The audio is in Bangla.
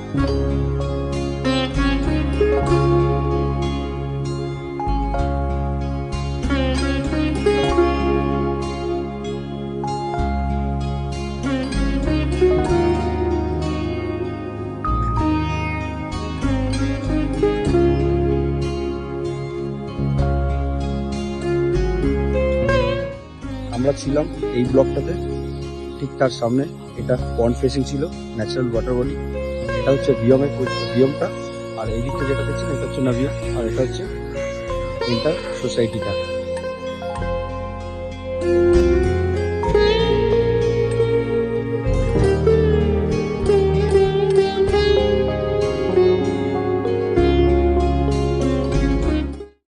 আমরা ছিলাম এই ব্লকটাতে, ঠিক তার সামনে এটা পন্ড ফেসিং ছিল, ন্যাচারাল ওয়াটার বডি। এটা হচ্ছে বিয়মটা, আর এই দিকটা যেটা দেখছেন এটা হচ্ছে নাভিয়া, আর এটা হচ্ছে ইন্টার সোসাইটিটা।